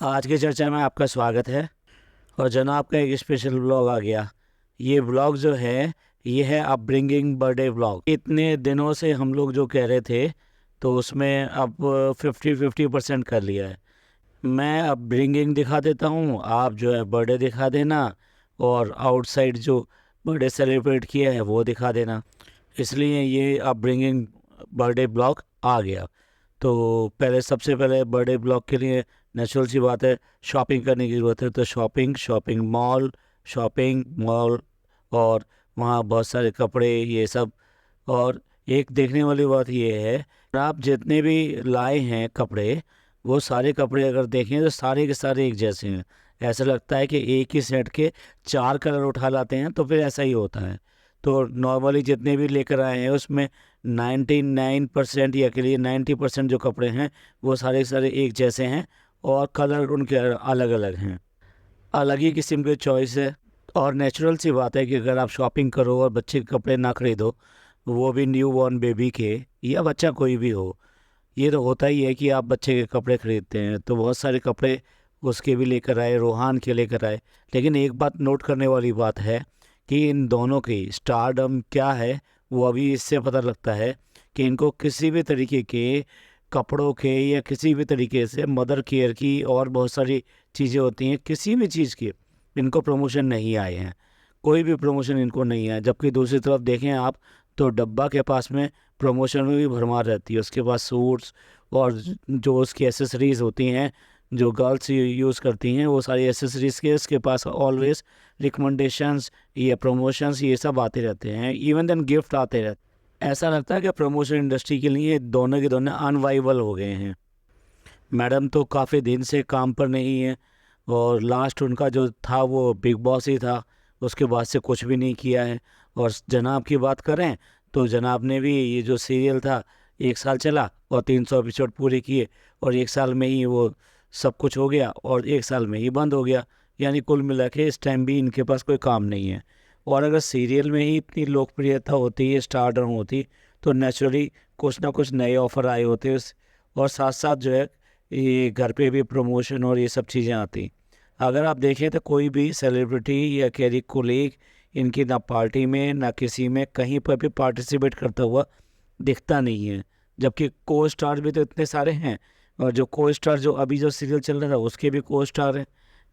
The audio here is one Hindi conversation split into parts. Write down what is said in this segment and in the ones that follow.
आज की चर्चा में आपका स्वागत है। और जनाब का एक स्पेशल व्लॉग आ गया। ये व्लॉग जो है ये है अपब्रिंगिंग बर्थडे व्लॉग। इतने दिनों से हम लोग जो कह रहे थे तो उसमें अब 50-50% कर लिया है। मैं अपब्रिंगिंग दिखा देता हूँ, आप जो है बर्थडे दिखा देना, और आउटसाइड जो बर्थडे सेलिब्रेट किया है वो दिखा देना। इसलिए ये अपब्रिंगिंग बर्थडे ब्लॉग आ गया। तो पहले सबसे पहले बर्थडे ब्लॉग के लिए नेचुरल सी बात है, शॉपिंग करने की ज़रूरत है। तो शॉपिंग मॉल और वहाँ बहुत सारे कपड़े ये सब। और एक देखने वाली बात ये है, आप जितने भी लाए हैं कपड़े, वो सारे कपड़े अगर देखें तो सारे के सारे एक जैसे हैं। ऐसा लगता है कि एक ही सेट के 4 कलर उठा लाते हैं, तो फिर ऐसा ही होता है। तो नॉर्मली जितने भी लेकर आए हैं उसमें 99% या के लिए 90% जो कपड़े हैं वो सारे के सारे एक जैसे हैं, और कलर उनके अलग अलग हैं। अलग ही किस्म की चॉइस है। और नेचुरल सी बात है कि अगर आप शॉपिंग करो और बच्चे के कपड़े ना खरीदो, वो भी न्यू बॉर्न बेबी के, या बच्चा कोई भी हो, ये तो होता ही है कि आप बच्चे के कपड़े खरीदते हैं। तो बहुत सारे कपड़े उसके भी लेकर आए, रोहान के लेकर आए। लेकिन एक बात नोट करने वाली बात है कि इन दोनों की स्टारडम क्या है, वो अभी इससे पता लगता है कि इनको किसी भी तरीके के कपड़ों के या किसी भी तरीके से मदर केयर की और बहुत सारी चीज़ें होती हैं, किसी भी चीज़ की इनको प्रमोशन नहीं आए हैं। कोई भी प्रमोशन इनको नहीं आया। जबकि दूसरी तरफ देखें आप, तो डब्बा के पास में प्रमोशन में भी भरमार रहती है। उसके पास सूट्स और जो उसकी एसेसरीज़ होती हैं, जो गर्ल्स यूज़ करती हैं, वो सारी एसेसरीज़ के उसके पास ऑलवेज रिकमेंडेशंस, ये प्रमोशंस, ये सब आते रहते हैं। इवन देन गिफ्ट आते रहते हैं। ऐसा लगता है कि प्रमोशन इंडस्ट्री के लिए दोनों के दोनों अनवाइबल हो गए हैं। मैडम तो काफ़ी दिन से काम पर नहीं है, और लास्ट उनका जो था वो बिग बॉस ही था। उसके बाद से कुछ भी नहीं किया है। और जनाब की बात करें तो जनाब ने भी ये जो सीरियल था, 1 साल चला और 300 एपिसोड पूरे किए, और 1 साल में ही वो सब कुछ हो गया, और 1 साल में ही बंद हो गया। यानी कुल मिला के इस टाइम भी इनके पास कोई काम नहीं है। और अगर सीरियल में ही इतनी लोकप्रियता होती है, स्टारडम होती, तो नेचुरली कुछ ना कुछ नए ऑफर आए होते। और साथ साथ जो है ये घर पे भी प्रमोशन और ये सब चीज़ें आती। अगर आप देखें तो कोई भी सेलिब्रिटी या कैरी कोलीग इनकी ना पार्टी में ना किसी में कहीं पर भी पार्टिसिपेट करता हुआ दिखता नहीं है। जबकि को स्टार भी तो इतने सारे हैं, और जो को स्टार जो अभी जो सीरियल चल रहा था उसके भी को स्टार हैं,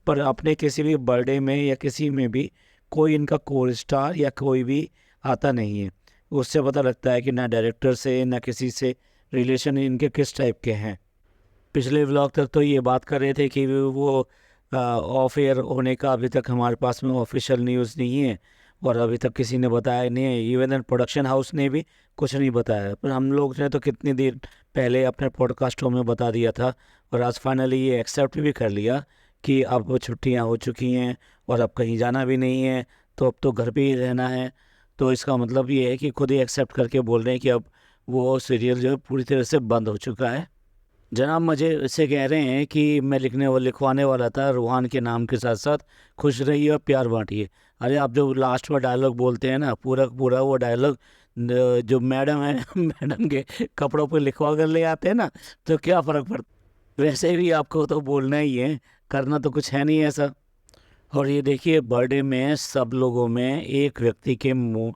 पर अपने किसी भी बर्थडे में या किसी में भी कोई इनका को स्टार या कोई भी आता नहीं है। उससे पता लगता है कि ना डायरेक्टर से ना किसी से रिलेशन इनके किस टाइप के हैं। पिछले व्लॉग तक तो ये बात कर रहे थे कि वो ऑफ एयर होने का अभी तक हमारे पास में ऑफिशियल न्यूज़ नहीं है, और अभी तक किसी ने बताया नहीं है। इवन प्रोडक्शन हाउस ने भी कुछ नहीं बताया। पर हम लोग ने तो कितनी देर पहले अपने पॉडकास्टों में बता दिया था, और आज फाइनली ये एक्सेप्ट भी कर लिया कि अब वो छुट्टियां हो चुकी हैं और अब कहीं जाना भी नहीं है, तो अब तो घर पे ही रहना है। तो इसका मतलब ये है कि खुद ही एक्सेप्ट करके बोल रहे हैं कि अब वो सीरियल जो है पूरी तरह से बंद हो चुका है। जनाब मुझे इससे कह रहे हैं कि मैं लिखवाने वाला था रूहान के नाम के साथ साथ खुश रहिए और प्यार बांटिए। अरे आप जो लास्ट में डायलॉग बोलते हैं ना, पूरा पूरा वो डायलॉग जो मैडम है मैडम के कपड़ों पर लिखवा कर ले आते हैं ना, तो क्या फ़र्क पड़ता। वैसे भी आपको तो बोलना ही है, करना तो कुछ है नहीं ऐसा। और ये देखिए, बर्थडे में सब लोगों में एक व्यक्ति के मुंह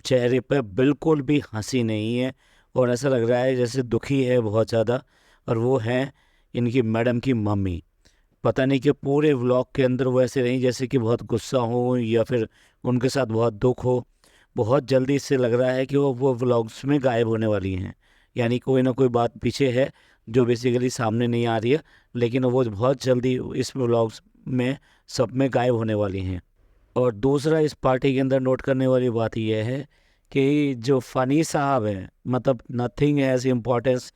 चेहरे पर बिल्कुल भी हंसी नहीं है, और ऐसा लग रहा है जैसे दुखी है बहुत ज़्यादा। और वो है इनकी मैडम की मम्मी। पता नहीं कि पूरे व्लॉग के अंदर वो ऐसे रहीं जैसे कि बहुत गुस्सा हो, या फिर उनके साथ बहुत दुख हो। बहुत जल्दी इससे लग रहा है कि वो व्लॉग्स में गायब होने वाली हैं। यानी कोई ना कोई बात पीछे है जो बेसिकली सामने नहीं आ रही है, लेकिन वो बहुत जल्दी इस व्लॉग्स में सब में गायब होने वाली हैं। और दूसरा इस पार्टी के अंदर नोट करने वाली बात यह है कि जो फ़नी साहब हैं, मतलब नथिंग हैज़ इम्पोर्टेंस,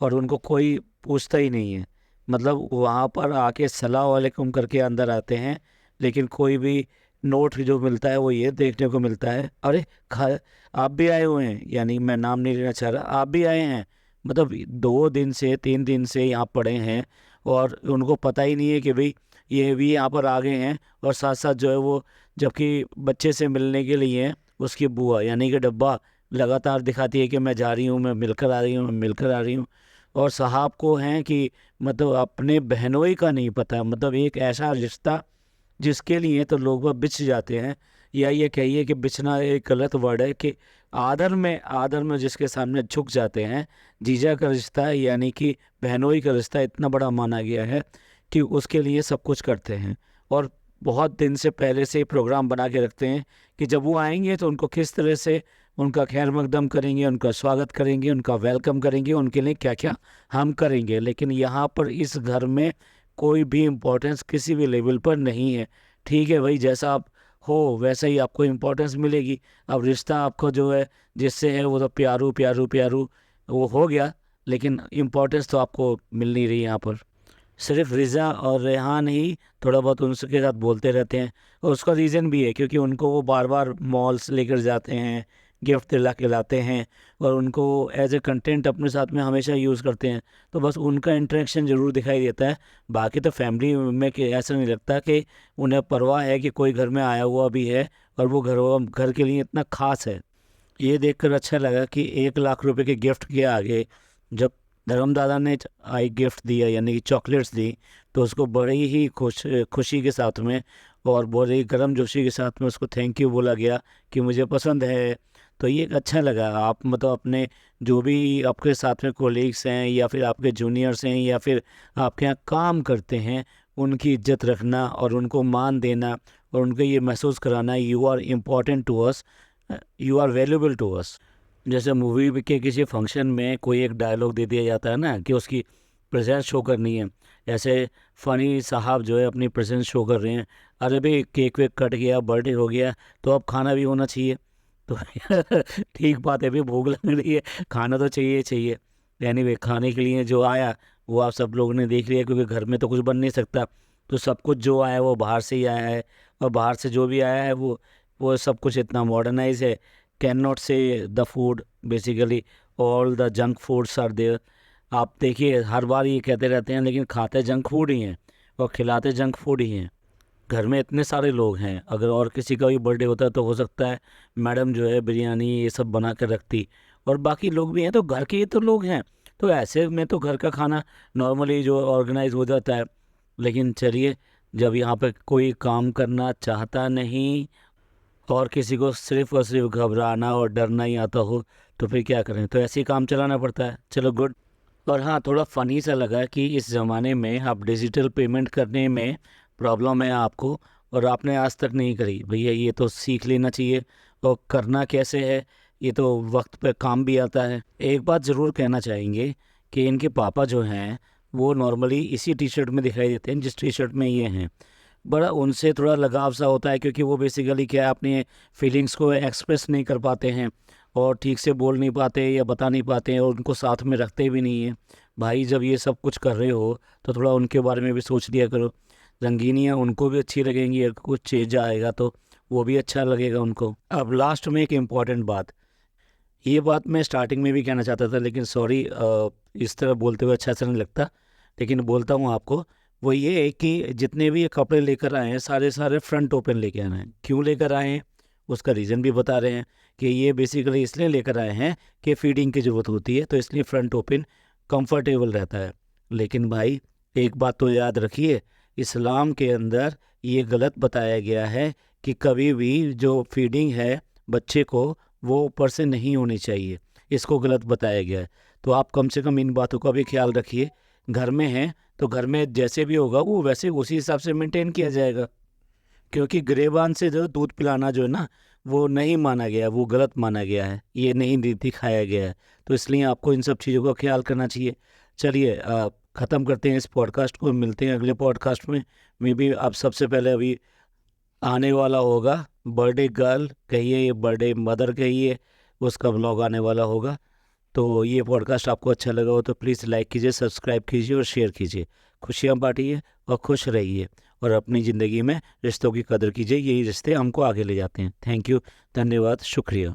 और उनको कोई पूछता ही नहीं है। मतलब वहाँ पर आके सलाम वालेकुम करके अंदर आते हैं, लेकिन कोई भी नोट जो मिलता है वो ये देखने को मिलता है, अरे खा आप भी आए हुए हैं, यानी मैं नाम नहीं लेना चाह रहा, आप भी आए हैं। मतलब 2 दिन से 3 दिन से यहाँ पड़े हैं, और उनको पता ही नहीं है कि भाई ये भी यहाँ पर आ गए हैं। और साथ साथ जो है वो, जबकि बच्चे से मिलने के लिए उसकी बुआ यानी कि डब्बा लगातार दिखाती है कि मैं जा रही हूँ, मैं मिलकर आ रही हूँ, मैं मिलकर आ रही हूँ। और साहब को हैं कि मतलब अपने बहनोई का नहीं पता, मतलब एक ऐसा रिश्ता जिसके लिए तो लोग वह बिछ जाते हैं, या ये कहिए कि बिछना एक गलत वर्ड है, कि आदर में जिसके सामने झुक जाते हैं। जीजा का रिश्ता है, यानी कि बहनोई का रिश्ता इतना बड़ा माना गया है कि उसके लिए सब कुछ करते हैं। और बहुत दिन से पहले से ही प्रोग्राम बना के रखते हैं कि जब वो आएंगे तो उनको किस तरह से उनका खैर मकदम करेंगे, उनका स्वागत करेंगे, उनका वेलकम करेंगे, उनके लिए क्या क्या हम करेंगे। लेकिन यहाँ पर इस घर में कोई भी इम्पोर्टेंस किसी भी लेवल पर नहीं है। ठीक है भाई, जैसा आप हो वैसा ही आपको इम्पोर्टेंस मिलेगी। अब रिश्ता आपको जो है जिससे है वो तो प्यारू प्यारू प्यारू वो हो गया, लेकिन इम्पोर्टेंस तो आपको मिल नहीं रही यहाँ पर। सिर्फ रिज़ा और रेहान ही थोड़ा बहुत उनके साथ बोलते रहते हैं, और उसका रीज़न भी है क्योंकि उनको वो बार बार मॉल्स लेकर जाते हैं, गिफ्ट दिला के लाते हैं, और उनको एज ए कंटेंट अपने साथ में हमेशा यूज़ करते हैं। तो बस उनका इंटरेक्शन ज़रूर दिखाई देता है। बाकी तो फैमिली में कि ऐसा नहीं लगता कि उन्हें परवाह है कि कोई घर में आया हुआ भी है और वो घर के लिए इतना ख़ास है। ये देखकर अच्छा लगा कि 1 लाख रुपए के गिफ्ट के आगे जब धर्मदादा ने आई गिफ्ट दिया, यानी कि चॉकलेट्स दी, तो उसको बड़ी ही खुशी के साथ में और बड़ी गर्मजोशी के साथ में उसको थैंक यू बोला गया कि मुझे पसंद है। तो ये अच्छा लगा। आप मतलब अपने जो भी आपके साथ में कोलीग्स हैं या फिर आपके जूनियर्स हैं या फिर आपके यहाँ काम करते हैं, उनकी इज्जत रखना और उनको मान देना और उनको ये महसूस कराना you are important to us, you are valuable to us. जैसे मूवी के किसी फंक्शन में कोई एक डायलॉग दे दिया जाता है ना कि उसकी प्रेजेंस शो करनी है, ऐसे फ़नी साहब जो है अपनी प्रेजेंस शो कर रहे हैं। अरे भाई केक वेक कट गया, बर्थडे हो गया, तो अब खाना भी होना चाहिए। तो ठीक बात है, भी भूख लग रही है, खाना तो चाहिए चाहिए। एनीवे खाने के लिए जो आया वो आप सब लोगों ने देख लिया, क्योंकि घर में तो कुछ बन नहीं सकता। तो सब कुछ जो आया वो बाहर से ही आया है, और बाहर से जो भी आया है वो सब कुछ इतना मॉडर्नाइज है। Can not say the food, basically all the junk foods are there. आप देखिए हर बार ये कहते रहते हैं, लेकिन खाते जंक फूड ही हैं और खिलाते जंक फूड ही हैं। घर में इतने सारे लोग हैं, अगर और किसी का भी बर्थडे होता है तो हो सकता है मैडम जो है बिरयानी ये सब बना कर रखती, और बाकी लोग भी हैं तो घर के ही तो लोग हैं। तो ऐसे में तो घर का खाना नॉर्मली जो ऑर्गेनाइज हो जाता है। लेकिन चलिए, जब यहाँ पे कोई काम करना चाहता नहीं और किसी को सिर्फ और सिर्फ घबराना और डरना ही आता हो, तो फिर क्या करें, तो ऐसे ही काम चलाना पड़ता है। चलो गुड। और हाँ, थोड़ा फ़नी सा लगा कि इस ज़माने में आप डिजिटल पेमेंट करने में प्रॉब्लम है आपको, और आपने आज तक नहीं करी। भैया ये तो सीख लेना चाहिए, और करना कैसे है ये तो वक्त पे काम भी आता है। एक बात ज़रूर कहना चाहेंगे कि इनके पापा जो हैं वो नॉर्मली इसी टी शर्ट में दिखाई देते हैं जिस टी शर्ट में ये हैं। बड़ा उनसे थोड़ा लगाव सा होता है, क्योंकि वो बेसिकली क्या है, अपनी फीलिंग्स को एक्सप्रेस नहीं कर पाते हैं और ठीक से बोल नहीं पाते या बता नहीं पाते हैं, और उनको साथ में रखते भी नहीं हैं। भाई जब ये सब कुछ कर रहे हो तो थोड़ा उनके बारे में भी सोच लिया करो। रंगीनियाँ उनको भी अच्छी लगेंगी, अगर कुछ चेंज आएगा तो वो भी अच्छा लगेगा उनको। अब लास्ट में एक इम्पॉर्टेंट बात, ये बात मैं स्टार्टिंग में भी कहना चाहता था, लेकिन सॉरी इस तरह बोलते हुए अच्छा सा नहीं लगता, लेकिन बोलता हूँ आपको। वो ये है कि जितने भी ये कपड़े लेकर आए हैं सारे सारे फ्रंट ओपन लेके आए हैं। क्यों लेकर आए हैं उसका रीज़न भी बता रहे हैं कि ये बेसिकली इसलिए लेकर आए हैं कि फीडिंग की ज़रूरत होती है, तो इसलिए फ्रंट ओपन कंफर्टेबल रहता है। लेकिन भाई एक बात तो याद रखिए, इस्लाम के अंदर ये गलत बताया गया है कि कभी भी जो फीडिंग है बच्चे को वो ऊपर से नहीं होनी चाहिए, इसको गलत बताया गया है। तो आप कम से कम इन बातों का भी ख्याल रखिए। घर में हैं तो घर में जैसे भी होगा वो वैसे उसी हिसाब से मेंटेन किया जाएगा, क्योंकि गिरेबान से जो दूध पिलाना जो है ना वो नहीं माना गया, वो गलत माना गया है, ये नहीं दिखाया गया है। तो इसलिए आपको इन सब चीज़ों का ख्याल करना चाहिए। चलिए ख़त्म करते हैं इस पॉडकास्ट को, मिलते हैं अगले पॉडकास्ट में। मे बी आप सबसे पहले अभी आने वाला होगा बर्थडे गर्ल कहिए या बर्थडे मदर कहिए, उसका व्लॉग आने वाला होगा। तो ये पॉडकास्ट आपको अच्छा लगा हो तो प्लीज़ लाइक कीजिए, सब्सक्राइब कीजिए और शेयर कीजिए। खुशियाँ बांटिए और खुश रहिए, और अपनी ज़िंदगी में रिश्तों की कदर कीजिए, यही रिश्ते हमको आगे ले जाते हैं। थैंक यू, धन्यवाद, शुक्रिया।